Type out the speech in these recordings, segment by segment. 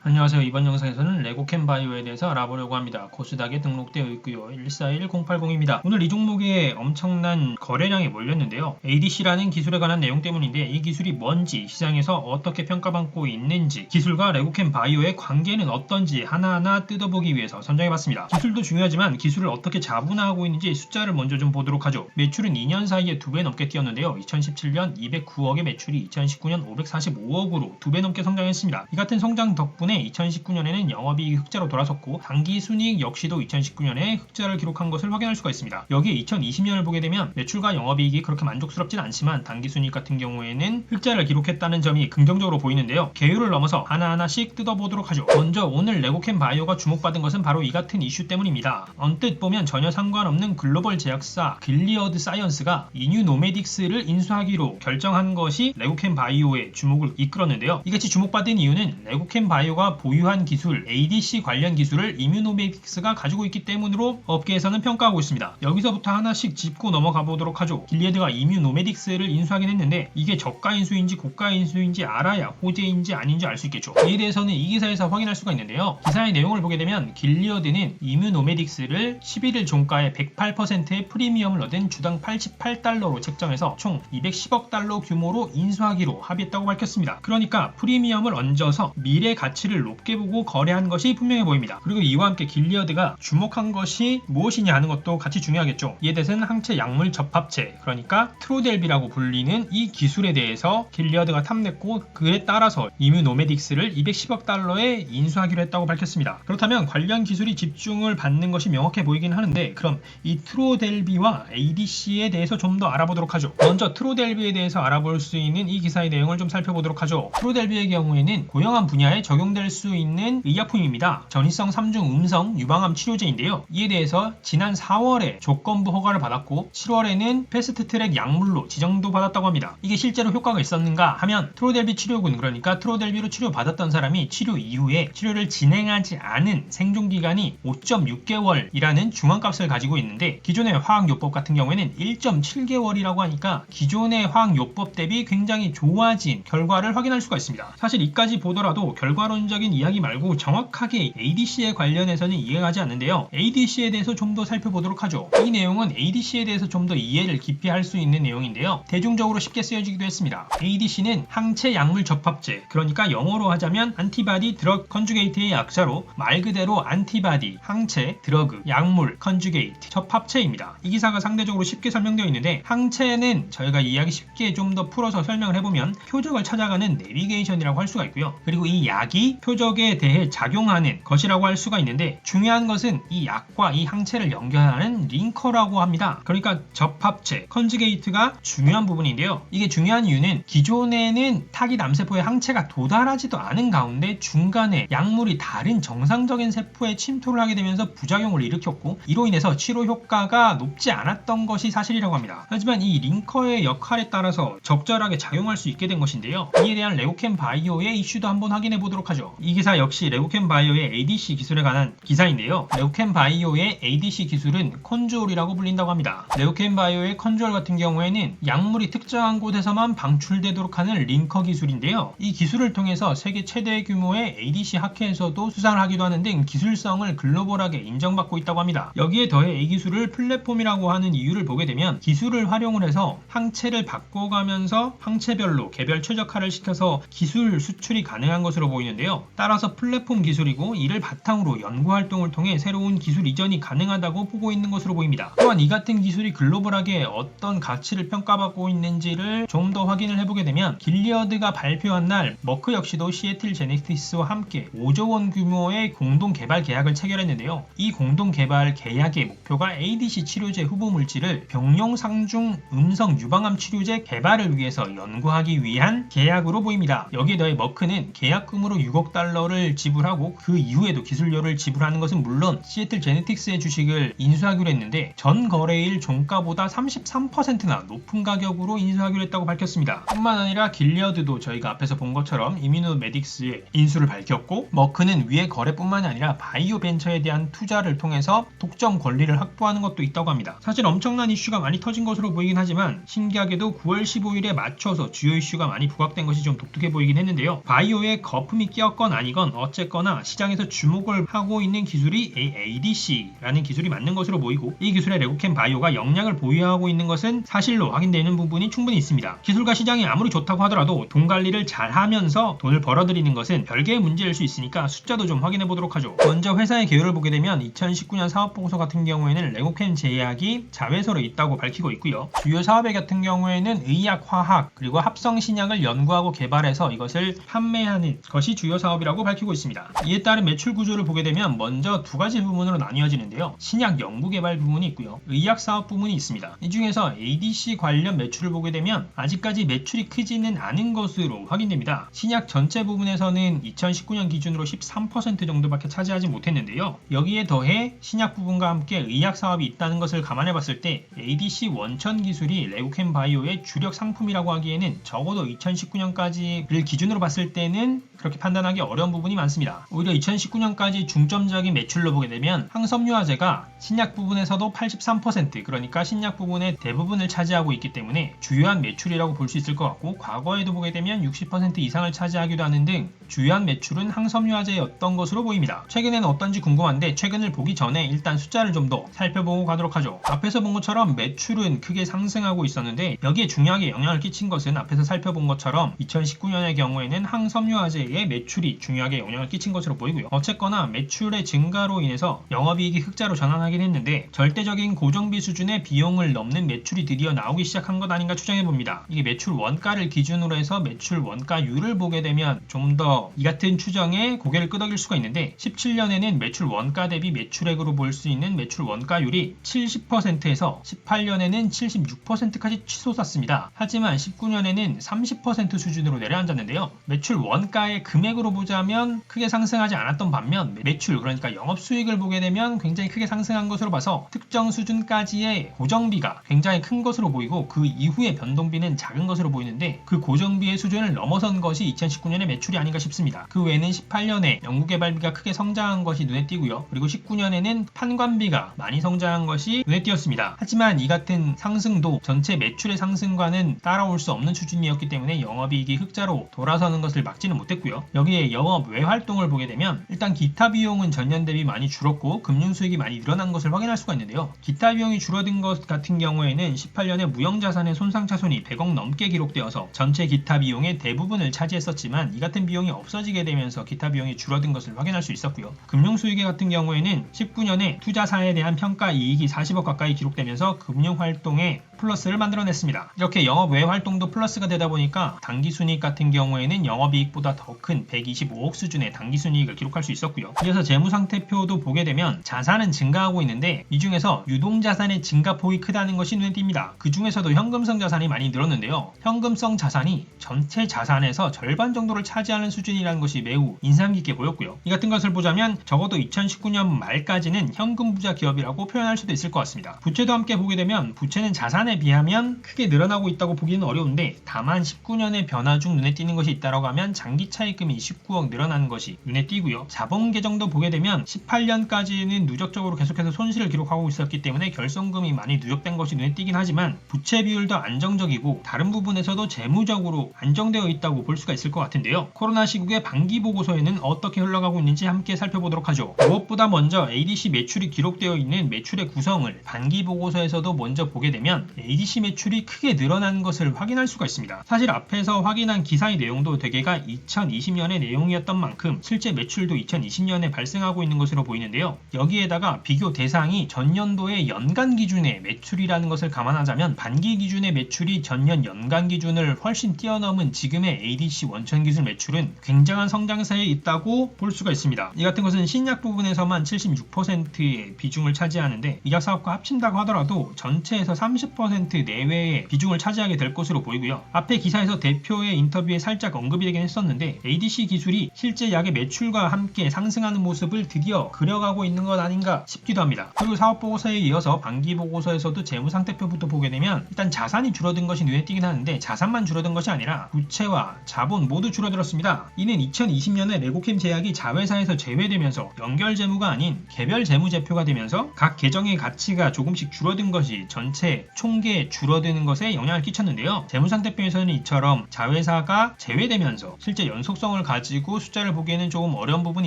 안녕하세요. 이번 영상에서는 레고캠 바이오에 대해서 알아보려고 합니다. 코스닥에 등록되어 있고요. 141080입니다. 오늘 이 종목에 엄청난 거래량이 몰렸는데요. ADC라는 기술에 관한 내용 때문인데 이 기술이 뭔지, 시장에서 어떻게 평가받고 있는지, 기술과 레고캠 바이오의 관계는 어떤지 하나하나 뜯어보기 위해서 선정해봤습니다. 기술도 중요하지만 기술을 어떻게 자분화하고 있는지 숫자를 먼저 좀 보도록 하죠. 매출은 2년 사이에 2배 넘게 뛰었는데요. 2017년 209억의 매출이 2019년 545억으로 2배 넘게 성장했습니다. 이 같은 성장 덕분에 2019년에는 영업이익이 흑자로 돌아섰고 당기순이익 역시도 2019년에 흑자를 기록한 것을 확인할 수가 있습니다. 여기에 2020년을 보게 되면 매출과 영업이익이 그렇게 만족스럽진 않지만 당기순이익 같은 경우에는 흑자를 기록했다는 점이 긍정적으로 보이는데요. 계율을 넘어서 하나하나씩 뜯어보도록 하죠. 먼저 오늘 레고캠 바이오가 주목받은 것은 바로 이 같은 이슈 때문입니다. 언뜻 보면 전혀 상관없는 글로벌 제약사 길리어드 사이언스가 이뮤노메딕스를 인수하기로 결정한 것이 레고캠 바이오의 주목을 이끌었는데요. 이같이 주목받은 이유는 레고캠 바이오가 보유한 기술, ADC 관련 기술을 이뮤노메딕스가 가지고 있기 때문으로 업계에서는 평가하고 있습니다. 여기서부터 하나씩 짚고 넘어가 보도록 하죠. 길리어드가 이뮤노메딕스를 인수하긴 했는데 이게 저가 인수인지 고가 인수인지 알아야 호재인지 아닌지 알 수 있겠죠. 이에 대해서는 이 기사에서 확인할 수가 있는데요. 기사의 내용을 보게 되면 길리어드는 이뮤노메딕스를 11일 종가에 108%의 프리미엄을 얻은 주당 88달러로 책정해서 총 210억 달러 규모로 인수하기로 합의했다고 밝혔습니다. 그러니까 프리미엄을 얹어서 미래 가치를 높게 보고 거래한 것이 분명해 보입니다. 그리고 이와 함께 길리어드가 주목한 것이 무엇이냐 하는 것도 같이 중요하겠죠. 이에 대해서는 항체 약물 접합체, 그러니까 트로델비라고 불리는 이 기술에 대해서 길리어드가 탐냈고 그에 따라서 이뮤노메딕스를 210억 달러에 인수하기로 했다고 밝혔습니다. 그렇다면 관련 기술이 집중을 받는 것이 명확해 보이긴 하는데 그럼 이 트로델비와 ADC에 대해서 좀 더 알아보도록 하죠. 먼저 트로델비에 대해서 알아볼 수 있는 이 기사의 내용을 좀 살펴보도록 하죠. 트로델비의 경우에는 고형암 분야에 적용될 수 있는 의약품입니다. 전이성 3중 음성 유방암 치료제인데요. 이에 대해서 지난 4월에 조건부 허가를 받았고 7월에는 패스트트랙 약물로 지정도 받았다고 합니다. 이게 실제로 효과가 있었는가 하면 트로델비 치료군, 그러니까 트로델비로 치료받았던 사람이 치료 이후에 치료를 진행하지 않은 생존기간이 5.6개월이라는 중앙값을 가지고 있는데 기존의 화학요법 같은 경우에는 1.7개월이라고 하니까 기존의 화학요법 대비 굉장히 좋아진 결과를 확인할 수가 있습니다. 사실 이까지 보더라도 결과론적인 이야기 말고 정확하게 ADC에 관련해서는 이해가지 않는데요. ADC에 대해서 좀 더 살펴보도록 하죠. 이 내용은 ADC에 대해서 좀 더 이해를 깊이 할 수 있는 내용인데요. 대중적으로 쉽게 쓰여지기도 했습니다. ADC는 항체 약물 접합제, 그러니까 영어로 하자면 안티바디 드러그 컨주게이트의 약자로 말 그대로 안티바디, 항체, 드러그, 약물, 컨주게이트, 접합체입니다. 이 기사가 상대적으로 쉽게 설명되어 있는데 항체는 저희가 이야기 쉽게 좀 더 풀어서 설명을 해보면 표적을 찾아가는 내비게이션이라고 할 수가 있고요. 그리고 이 약이 표적에 대해 작용하는 것이라고 할 수가 있는데 중요한 것은 이 약과 이 항체를 연결하는 링커라고 합니다. 그러니까 접합체, 컨주게이트가 중요한 부분인데요. 이게 중요한 이유는 기존에는 타깃 암세포의 항체가 도달하지도 않은 가운데 중간에 약물이 다른 정상적인 세포에 침투를 하게 되면서 부작용을 일으켰고 이로 인해서 치료 효과가 높지 않았던 것이 사실이라고 합니다. 하지만 이 링커의 역할에 따라서 적절하게 작용할 수 있게 된 것인데요. 이에 대한 레고캠 바이오의 이슈도 한번 확인해 보도록 하죠. 이 기사 역시 레고캠 바이오의 ADC 기술에 관한 기사인데요. 레고캠 바이오의 ADC 기술은 컨주얼이라고 불린다고 합니다. 레고캠 바이오의 컨주얼 같은 경우에는 약물이 특정한 곳에서만 방출되도록 하는 링커 기술인데요. 이 기술을 통해서 세계 최대 규모의 ADC 학회에서도 수상을 하기도 하는 등 기술성을 글로벌하게 인정받고 있다고 합니다. 여기에 더해 이 기술을 플랫폼이라고 하는 이유를 보게 되면 기술을 활용을 해서 항체를 바꿔가면서 항체별로 개별 최적화를 시켜서 기술 수출이 가능한 것으로 보이는데요. 따라서 플랫폼 기술이고 이를 바탕으로 연구활동을 통해 새로운 기술 이전이 가능하다고 보고 있는 것으로 보입니다. 또한 이 같은 기술이 글로벌하게 어떤 가치를 평가받고 있는지를 좀 더 확인을 해보게 되면 길리어드가 발표한 날 머크 역시도 시애틀 제네틱스와 함께 5조 원 규모의 공동 개발 계약을 체결했는데요. 이 공동 개발 계약의 목표가 ADC 치료제 후보 물질을 병용 상중 음성 유방암 치료제 개발을 위해서 연구하기 위한 계약으로 보입니다. 여기에 더해 머크는 계약금으로 6억 달러를 지불하고 그 이후에도 기술료를 지불하는 것은 물론 시애틀 제네틱스의 주식을 인수하기로 했는데 전 거래일 종가보다 33%나 높은 가격으로 인수하기로 했다고 밝혔습니다. 뿐만 아니라 길리어드도 저희가 앞에서 본 것처럼 이뮤노메딕스의 인수를 밝혔고 머크는 위의 거래뿐만 아니라 바이오 벤처에 대한 투자를 통해서 독점 권리를 확보하는 것도 있다고 합니다. 사실 엄청난 이슈가 많이 터진 것으로 보이긴 하지만 신기하게도 9월 15일에 맞춰서 주요 이슈가 많이 부각된 것이 좀 독특해 보이긴 했는데요. 바이오에 거품이 끼어 그렇건 아니건 어쨌거나 시장에서 주목을 하고 있는 기술이 ADC라는 기술이 맞는 것으로 보이고, 이 기술의 레고캠 바이오가 역량을 보유하고 있는 것은 사실로 확인되는 부분이 충분히 있습니다. 기술과 시장이 아무리 좋다고 하더라도 돈 관리를 잘 하면서 돈을 벌어들이는 것은 별개의 문제일 수 있으니까 숫자도 좀 확인해 보도록 하죠. 먼저 회사의 개요를 보게 되면 2019년 사업보고서 같은 경우에는 레고캠 제약이 자회사로 있다고 밝히고 있고요. 주요 사업의 같은 경우에는 의약, 화학, 그리고 합성 신약을 연구하고 개발해서 이것을 판매하는 것이 주요 사업이라고 밝히고 있습니다. 이에 따른 매출 구조를 보게 되면 먼저 두 가지 부분으로 나뉘어지는데요. 신약 연구 개발 부분이 있고요. 의약 사업 부분이 있습니다. 이 중에서 ADC 관련 매출을 보게 되면 아직까지 매출이 크지는 않은 것으로 확인됩니다. 신약 전체 부분에서는 2019년 기준으로 13% 정도밖에 차지하지 못했는데요. 여기에 더해 신약 부분과 함께 의약 사업이 있다는 것을 감안해 봤을 때 ADC 원천 기술이 레고캠 바이오의 주력 상품이라고 하기에는 적어도 2019년까지를 기준으로 봤을 때는 그렇게 판단하기 어려운 부분이 많습니다. 오히려 2019년까지 중점적인 매출로 보게 되면 항섬유화제가 신약 부분에서도 83%, 그러니까 신약 부분의 대부분을 차지하고 있기 때문에 주요한 매출이라고 볼 수 있을 것 같고, 과거에도 보게 되면 60% 이상을 차지하기도 하는 등 주요한 매출은 항섬유화제였던 것으로 보입니다. 최근에는 어떤지 궁금한데 최근을 보기 전에 일단 숫자를 좀 더 살펴보고 가도록 하죠. 앞에서 본 것처럼 매출은 크게 상승하고 있었는데 여기에 중요하게 영향을 끼친 것은 앞에서 살펴본 것처럼 2019년의 경우에는 항섬유화제의 매출이 중요하게 영향을 끼친 것으로 보이고요. 어쨌거나 매출의 증가로 인해서 영업이익이 흑자로 전환하긴 했는데 절대적인 고정비 수준의 비용을 넘는 매출이 드디어 나오기 시작한 것 아닌가 추정해봅니다. 이게 매출 원가를 기준으로 해서 매출 원가율을 보게 되면 좀 더 이 같은 추정에 고개를 끄덕일 수가 있는데, 17년에는 매출 원가 대비 매출액으로 볼 수 있는 매출 원가율이 70%에서 18년에는 76%까지 치솟았습니다. 하지만 19년에는 30% 수준으로 내려앉았는데요. 매출 원가의 금액으로 보자면 크게 상승하지 않았던 반면 매출, 그러니까 영업수익을 보게 되면 굉장히 크게 상승한 것으로 봐서 특정 수준까지의 고정비가 굉장히 큰 것으로 보이고 그 이후의 변동비는 작은 것으로 보이는데, 그 고정비의 수준을 넘어선 것이 2019년의 매출이 아닌가 싶습니다. 그 외에는 18년에 연구개발비가 크게 성장한 것이 눈에 띄고요. 그리고 19년에는 판관비가 많이 성장한 것이 눈에 띄었습니다. 하지만 이 같은 상승도 전체 매출의 상승과는 따라올 수 없는 수준이었기 때문에 영업이익이 흑자로 돌아서는 것을 막지는 못했고요. 여기에 영업 외 활동을 보게 되면 일단 기타 비용은 전년 대비 많이 줄었고 금융수익이 많이 늘어난 것을 확인할 수가 있는데요. 기타 비용이 줄어든 것 같은 경우에는 18년에 무형자산의 손상차손이 100억 넘게 기록되어서 전체 기타 비용의 대부분을 차지했었지만 이 같은 비용이 없어지게 되면서 기타 비용이 줄어든 것을 확인할 수 있었고요. 금융수익의 같은 경우에는 19년에 투자사에 대한 평가 이익이 40억 가까이 기록되면서 금융활동에 플러스를 만들어냈습니다. 이렇게 영업 외 활동도 플러스가 되다 보니까 당기순이익 같은 경우에는 영업이익보다 더 큰 125억 수준의 당기순이익을 기록할 수 있었고요. 이어서 재무상태표도 보게 되면 자산은 증가하고 있는데 이 중에서 유동자산의 증가폭이 크다는 것이 눈에 띕니다. 그 중에서도 현금성 자산이 많이 늘었는데요. 현금성 자산이 전체 자산에서 절반 정도를 차지하는 수준이라는 것이 매우 인상 깊게 보였고요. 이 같은 것을 보자면 적어도 2019년 말까지는 현금 부자 기업이라고 표현할 수도 있을 것 같습니다. 부채도 함께 보게 되면 부채는 자산에 비하면 크게 늘어나고 있다고 보기는 어려운데, 다만 19년의 변화 중 눈에 띄는 것이 있다고 하면 장기 차입금이 19억 늘어나는 것이 눈에 띄고요. 자본 계정도 보게 되면 18년까지는 누적적으로 계속해서 손실을 기록하고 있었기 때문에 결손금이 많이 누적된 것이 눈에 띄긴 하지만 부채 비율도 안정적이고 다른 부분에서도 재무적으로 안정되어 있다고 볼 수가 있을 것 같은데요. 코로나 시국의 반기 보고서에는 어떻게 흘러가고 있는지 함께 살펴보도록 하죠. 무엇보다 먼저 ADC 매출이 기록되어 있는 매출의 구성을 반기 보고서에서도 먼저 보게 되면 ADC 매출이 크게 늘어난 것을 확인할 수가 있습니다. 사실 앞에서 확인한 기사의 내용도 대개가 2020년의 내용이었던 만큼 실제 매출도 2020년에 발생하고 있는 것으로 보이는데요. 여기에다가 비교 대상이 전년도의 연간 기준의 매출이라는 것을 감안하자면 반기 기준의 매출이 전년 연간 기준을 훨씬 뛰어넘은 지금의 ADC 원천 기술 매출은 굉장한 성장세에 있다고 볼 수가 있습니다. 이 같은 것은 신약 부분에서만 76%의 비중을 차지하는데 의약 사업과 합친다고 하더라도 전체에서 30% 내외의 비중을 차지하게 될 것으로 보이고요. 앞에 기사에서 대표의 인터뷰에 살짝 언급이 되긴 했었는데 ADC 기술이 실제 약의 매출과 함께 상승하는 모습을 드디어 그려가고 있는 것 아닌가 싶기도 합니다. 그리고 사업보고서에 이어서 반기보고서에서도 재무상태표부터 보게 되면 일단 자산이 줄어든 것이 눈에 띄긴 하는데 자산만 줄어든 것이 아니라 부채와 자본 모두 줄어들었습니다. 이는 2020년에 레고캠 제약이 자회사에서 제외되면서 연결재무가 아닌 개별재무제표가 되면서 각 계정의 가치가 조금씩 줄어든 것이 전체 총계 줄어드는 것에 영향을 끼쳤는데요. 재무상태표에서는 이처럼 자회사가 제외되면서 실제 연속성을 가지고 가지고 숫자를 보기에는 조금 어려운 부분이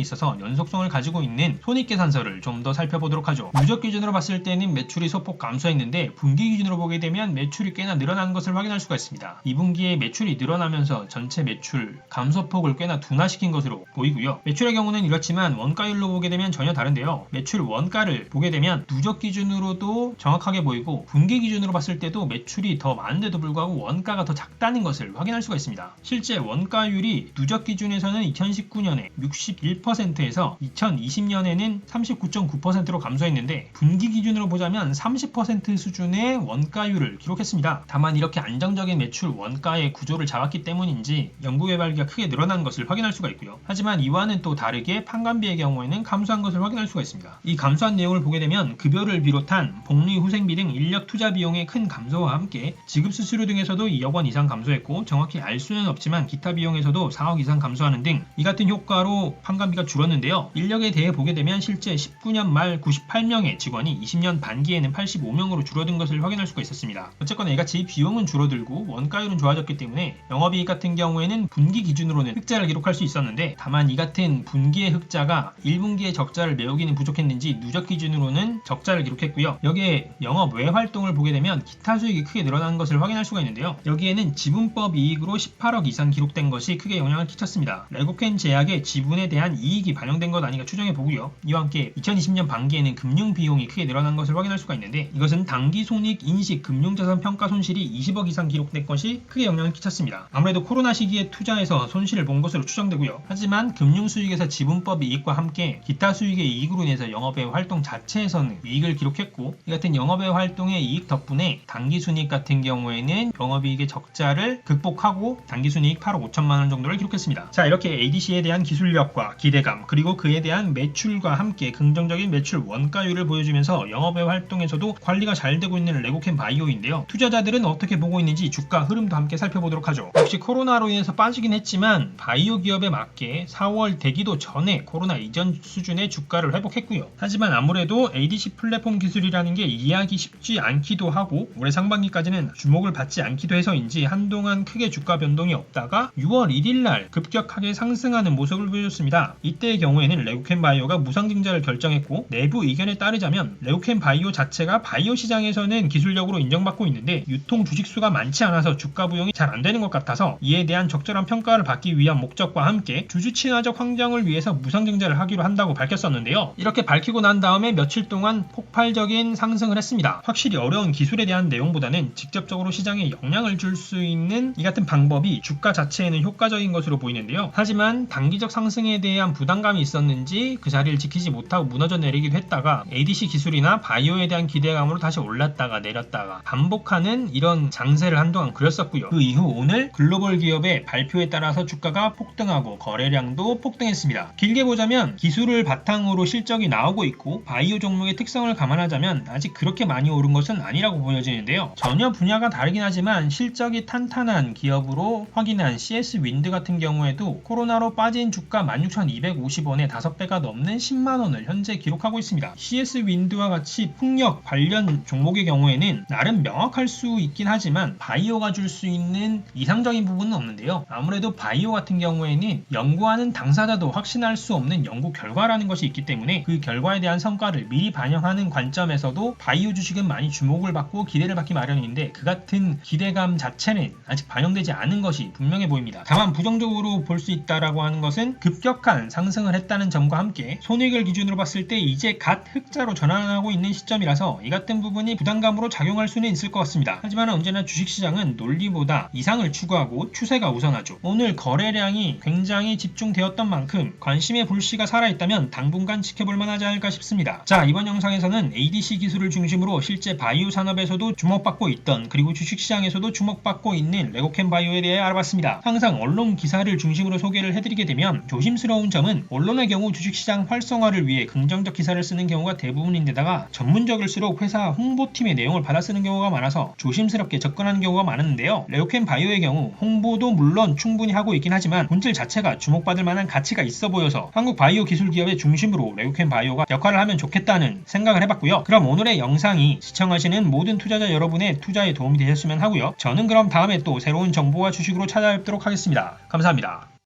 있어서 연속성을 가지고 있는 손익계산서를 좀 더 살펴보도록 하죠. 누적 기준으로 봤을 때는 매출이 소폭 감소했는데 분기 기준으로 보게 되면 매출이 꽤나 늘어나는 것을 확인할 수가 있습니다. 2분기에 매출이 늘어나면서 전체 매출 감소폭을 꽤나 둔화시킨 것으로 보이고요. 매출의 경우는 이렇지만 원가율로 보게 되면 전혀 다른데요. 매출 원가를 보게 되면 누적 기준으로도 정확하게 보이고 분기 기준으로 봤을 때도 매출이 더 많은데도 불구하고 원가가 더 작다는 것을 확인할 수가 있습니다. 실제 원가율이 누적 기준에서는 2019년에 61%에서 2020년에는 39.9%로 감소했는데 분기 기준으로 보자면 30% 수준의 원가율을 기록했습니다. 다만 이렇게 안정적인 매출 원가의 구조를 잡았기 때문인지 연구개발비가 크게 늘어난 것을 확인할 수가 있고요. 하지만 이와는 또 다르게 판관비의 경우에는 감소한 것을 확인할 수가 있습니다. 이 감소한 내용을 보게 되면 급여를 비롯한 복리 후생비 등 인력 투자 비용의 큰 감소와 함께 지급 수수료 등에서도 2억 원 이상 감소했고 정확히 알 수는 없지만 기타 비용에서도 4억 이상 감소하는 등 이 같은 효과로 판관비가 줄었는데요. 인력에 대해 보게 되면 실제 19년 말 98명의 직원이 20년 반기에는 85명으로 줄어든 것을 확인할 수가 있었습니다. 어쨌거나 이같이 비용은 줄어들고 원가율은 좋아졌기 때문에 영업이익 같은 경우에는 분기 기준으로는 흑자를 기록할 수 있었는데 다만 이 같은 분기의 흑자가 1분기의 적자를 메우기는 부족했는지 누적 기준으로는 적자를 기록했고요. 여기에 영업 외 활동을 보게 되면 기타 수익이 크게 늘어난 것을 확인할 수가 있는데요. 여기에는 지분법 이익으로 18억 이상 기록된 것이 크게 영향을 끼쳤습니다. 레고캔 제약의 지분에 대한 이익이 반영된 것 아닌가 추정해 보고요. 이와 함께 2020년 반기에는 금융 비용이 크게 늘어난 것을 확인할 수가 있는데 이것은 당기 손익 인식 금융자산 평가 손실이 20억 이상 기록된 것이 크게 영향을 끼쳤습니다. 아무래도 코로나 시기에 투자해서 손실을 본 것으로 추정되고요. 하지만 금융 수익에서 지분법 이익과 함께 기타 수익의 이익으로 인해서 영업외 활동 자체에서는 이익을 기록했고 이 같은 영업외 활동의 이익 덕분에 당기순이익 같은 경우에는 영업이익의 적자를 극복하고 당기순이익 8억 5천만 원 정도를 기록했습니다. 자, 이렇게 ADC에 대한 기술력과 기대감 그리고 그에 대한 매출과 함께 긍정적인 매출 원가율을 보여주면서 영업외 활동에서도 관리가 잘 되고 있는 레고캔 바이오인데요. 투자자들은 어떻게 보고 있는지 주가 흐름도 함께 살펴보도록 하죠. 역시 코로나로 인해서 빠지긴 했지만 바이오 기업에 맞게 4월 되기도 전에 코로나 이전 수준의 주가를 회복했고요. 하지만 아무래도 ADC 플랫폼 기술이라는 게 이해하기 쉽지 않기도 하고 올해 상반기까지는 주목을 받지 않기도 해서인지 한동안 크게 주가 변동이 없다가 6월 1일날 급격하게 상승하는 모습을 보여줬습니다. 이때의 경우에는 레고캔 바이오가 무상증자를 결정했고 내부 의견에 따르자면 레고캔 바이오 자체가 바이오 시장에서는 기술력으로 인정받고 있는데 유통 주식수가 많지 않아서 주가 부용이 잘 안되는 것 같아서 이에 대한 적절한 평가를 받기 위한 목적과 함께 주주 친화적 환경을 위해서 무상증자를 하기로 한다고 밝혔었는데요. 이렇게 밝히고 난 다음에 며칠 동안 폭발적인 상승을 했습니다. 확실히 어려운 기술에 대한 내용보다는 직접적으로 시장에 영향을 줄 수 있는 이 같은 방법이 주가 자체에는 효과적인 것으로 보이는데요. 하지만 단기적 상승에 대한 부담감이 있었는지 그 자리를 지키지 못하고 무너져 내리기도 했다가 ADC 기술이나 바이오에 대한 기대감으로 다시 올랐다가 내렸다가 반복하는 이런 장세를 한동안 그렸었고요. 그 이후 오늘 글로벌 기업의 발표에 따라서 주가가 폭등하고 거래량도 폭등했습니다. 길게 보자면 기술을 바탕으로 실적이 나오고 있고 바이오 종목의 특성을 감안하자면 아직 그렇게 많이 오른 것은 아니라고 보여지는데요. 전혀 분야가 다르긴 하지만 실적이 탄탄한 기업으로 확인한 CS 윈드 같은 경우에도 코로나로 빠진 주가 16,250원에 5배가 넘는 10만원을 현재 기록하고 있습니다. CS 윈드와 같이 풍력 관련 종목의 경우에는 나름 명확할 수 있긴 하지만 바이오가 줄 수 있는 이상적인 부분은 없는데요. 아무래도 바이오 같은 경우에는 연구하는 당사자도 확신할 수 없는 연구 결과라는 것이 있기 때문에 그 결과에 대한 성과를 미리 반영하는 관점에서도 바이오 주식은 많이 주목을 받고 기대를 받기 마련인데 그 같은 기대감 자체는 아직 반영되지 않은 것이 분명해 보입니다. 다만 부정적으로 볼 수 있다라고 하는 것은 급격한 상승을 했다는 점과 함께 손익을 기준으로 봤을 때 이제 갓 흑자로 전환하고 있는 시점이라서 이 같은 부분이 부담감으로 작용할 수는 있을 것 같습니다. 하지만 언제나 주식시장은 논리보다 이상을 추구하고 추세가 우선하죠. 오늘 거래량이 굉장히 집중되었던 만큼 관심의 불씨가 살아있다면 당분간 지켜볼 만하지 않을까 싶습니다. 자, 이번 영상에서는 ADC 기술을 중심으로 실제 바이오 산업에서도 주목받고 있던 그리고 주식시장에서도 주목받고 있는 레고캔 바이오에 대해 알아봤습니다. 항상 언론 기사를 중심으로 소개를 해드리게 되면 조심스러운 점은 언론의 경우 주식시장 활성화를 위해 긍정적 기사를 쓰는 경우가 대부분인데다가 전문적일수록 회사 홍보팀의 내용을 받아 쓰는 경우가 많아서 조심스럽게 접근하는 경우가 많았는데요. 레고캔 바이오의 경우 홍보도 물론 충분히 하고 있긴 하지만 본질 자체가 주목받을 만한 가치가 있어 보여서 한국 바이오 기술 기업의 중심으로 레고캔 바이오가 역할을 하면 좋겠다는 생각을 해봤고요. 그럼 오늘의 영상이 시청하시는 모든 투자자 여러분의 투자에 도움이 되셨으면 하고요. 저는 그럼 다음에 또 새로운 정보와 주식으로 찾아뵙도록 하겠습니다. 감사합니다.